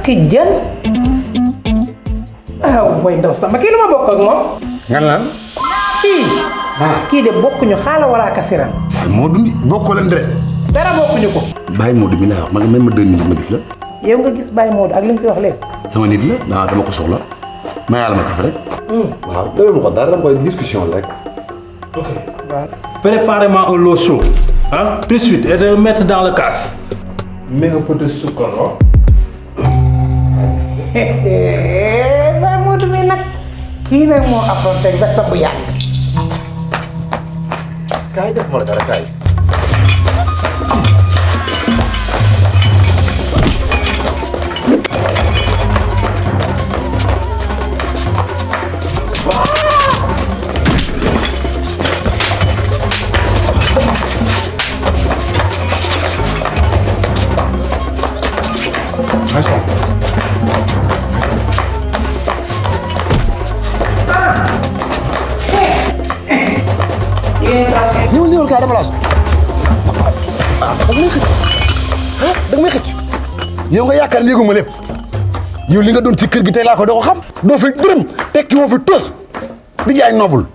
ki jën way ndaw sama kii lu ma bokk ak moom nga lan kii de bokkuñu xaala wala kasiran Modou bokkoo leen deret dara bokkuñu ko Baye Modou mi laa wax ma nga même ma 2 minutes ma gis la yow nga gis Baye Modou ak li mu fi wax léegi sama nit la dama ko soxla ma yàlla ma kafe rek waaw dama ko dara dama koy discussion rek ok Préparez-moi un lot chaud, hein, tout de suite, et de le mettre dans le casse. Mets un peu de sucre, non? Baye Modou mi nag kii nag moo affronté ba sa bu yàgg kaay def ma la dara kaay ñëwal kaay dama laaj da nga may xëcc yow nga yaakaar ne yëgu ma lépp yow li nga doon ci kër gi tey laa ko doo ko xam doo fi dërëm tekki woo fi tos di jaay noobul